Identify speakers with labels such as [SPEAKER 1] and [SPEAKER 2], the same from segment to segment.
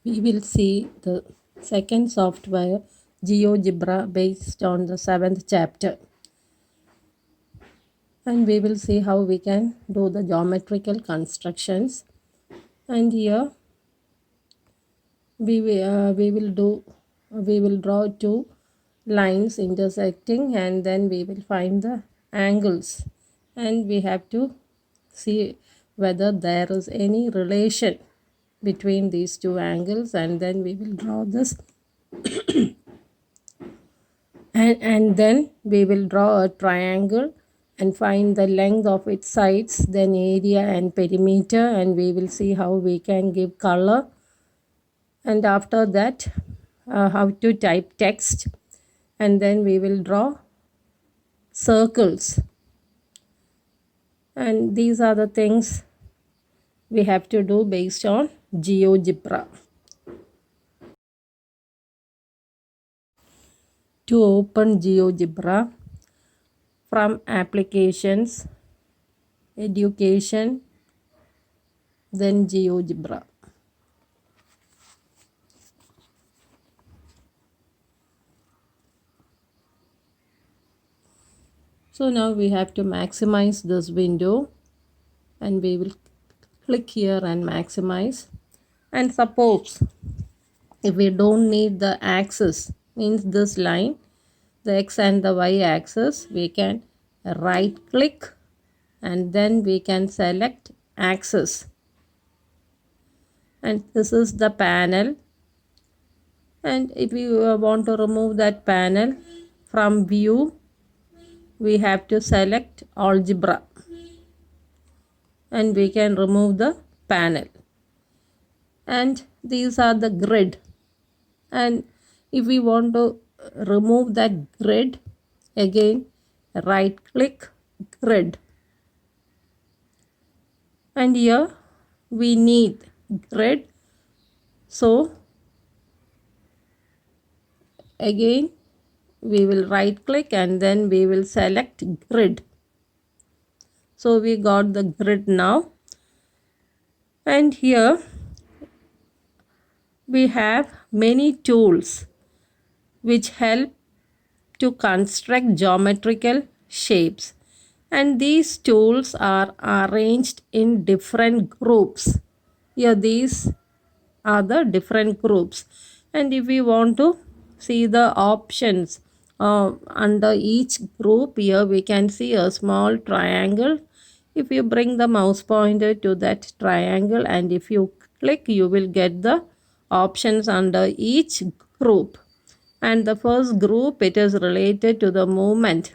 [SPEAKER 1] we will see the second software GeoGebra based on the 7th chapter, and we will see how we can do the geometrical constructions. And here we will draw two lines intersecting, and then we will find the angles, and we have to see whether there is any relation between these two angles, and then we will draw this and then we will draw a triangle and find the length of its sides, then area and perimeter, and we will see how we can give color, and after that how to type text, and then we will draw circles. And these are the things we have to do based on GeoGebra. To open GeoGebra, from applications, education, then GeoGebra. So now we have to maximize this window, and we will click here and maximize. And suppose if we don't need the axis, means this line, the x and the y axis, we can right click and then we can select axis, and this is the panel. And if we want to remove that panel from view, we have to select algebra and we can remove the panel. And these are the grid, and if we want to remove that grid, again right click grid, and here we need grid, so again we will right click and then we will select grid. So we got the grid now, and here we have many tools which help to construct geometrical shapes, and these tools are arranged in different groups. Here these are the different groups, and if we want to see the options under each group, here we can see a small triangle. If you bring the mouse pointer to that triangle and if you click, you will get the options under each group. And the first group, it is related to the movement.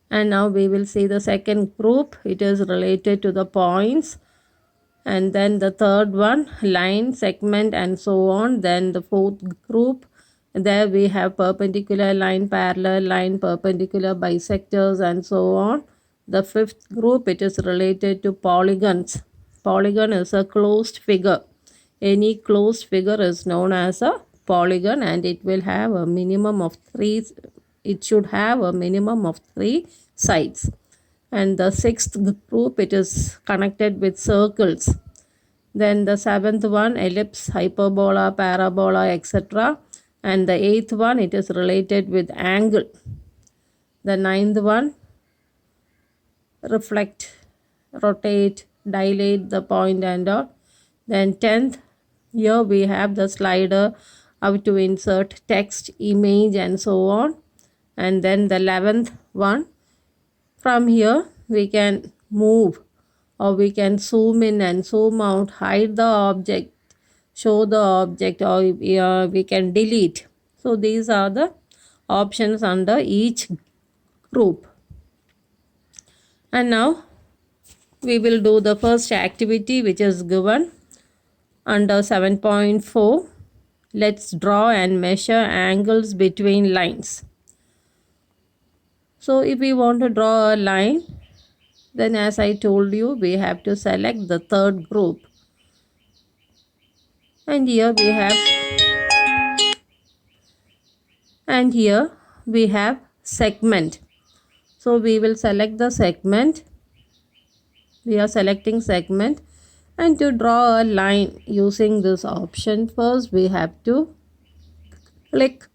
[SPEAKER 1] And now we will see the second group, it is related to the points. And then the third one, line, segment, and so on. Then the fourth group, there we have perpendicular line, parallel line, perpendicular bisectors, and so on. The fifth group, it is related to polygons. Polygon is a closed figure. Any closed figure is known as a polygon, and it will have a minimum of three. It should have a minimum of 3 sides. And the sixth group, it is connected with circles. Then the seventh one, ellipse, hyperbola, parabola, etc. And the eighth one, it is related with angle. The ninth one, reflect, rotate, dilate the point and all. Then 10th, here we have the slider, how to insert text, image, and so on. And then the 11th one, from here we can move, or we can zoom in and zoom out, hide the object, show the object, or we can delete. So these are the options under each group. And now we will do the first activity which is given under 7.4. Let's draw and measure angles between lines. So if we want to draw a line, then as I told you, we have to select the third group. And here we have segment. So we will select the segment. We are selecting segment. And to draw a line using this option, first we have to click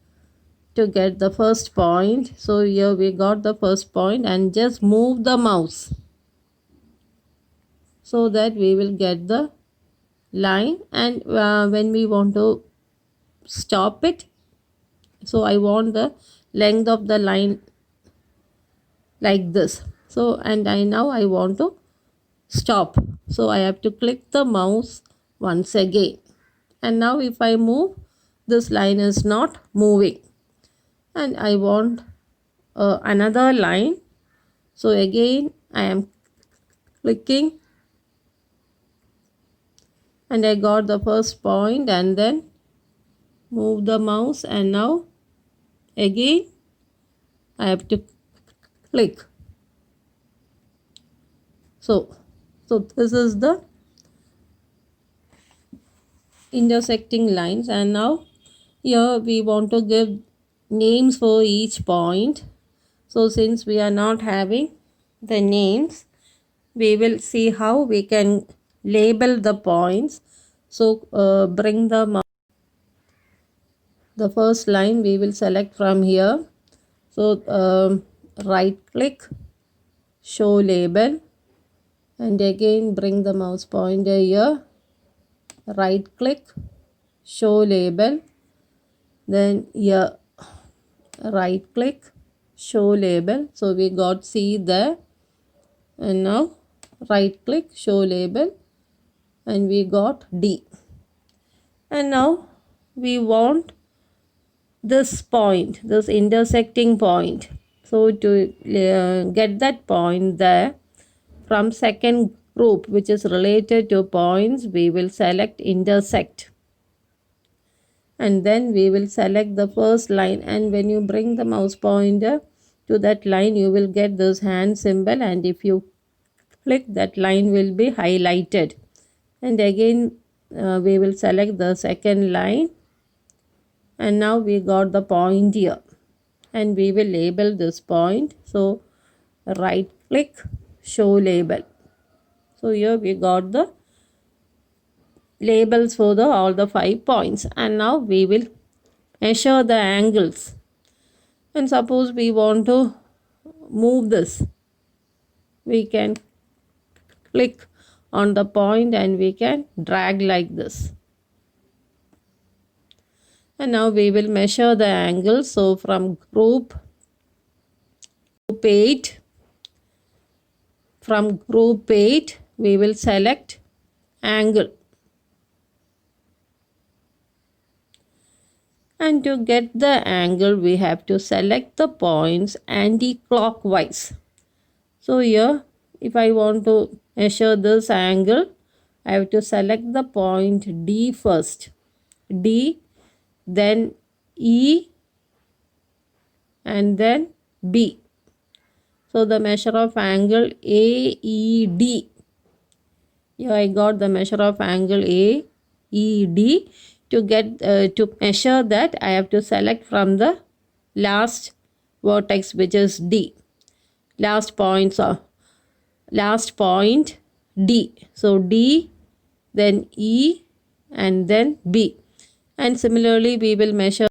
[SPEAKER 1] to get the first point. So here we got the first point, and just move the mouse so that we will get the line. And when we want to stop it, so I want the length of the line like this. So and I want to stop, so I have to click the mouse once again. And now if I move, this line is not moving, and I want another line. So again I am clicking, and I got the first point, and then move the mouse, and now again I have to click. So this is the intersecting lines. And now here we want to give names for each point. So since we are not having the names, we will see how we can label the points. So bring the first line we will select from here. So right click, show label, and again bring the mouse pointer here, right click, show label, then here right click, show label. So we got C there, and now right click, show label, and we got D. And now we want this point, this intersecting point. So to get that point there, from second group which is related to points, we will select intersect, and then we will select the first line. And when you bring the mouse pointer to that line, you will get this hand symbol, and if you click, that line will be highlighted. And again we will select the second line, and now we got the point here, and we will label this point. So right click, show label. So here we got the labels for the all the 5 points. And now we will measure the angles. And suppose we want to move this, we can click on the point and we can drag like this. And now we will measure the angle. So from group 8, from group 8 we will select angle. And to get the angle, we have to select the points anti-clockwise. So here, if I want to measure this angle, I have to select the point D first. D, then E, and then B. So the measure of angle AED. Here I got the measure of angle AED. To get to measure that, I have to select from the last vertex, which is D. Last point D. So D, then E, and then B. And similarly we will measure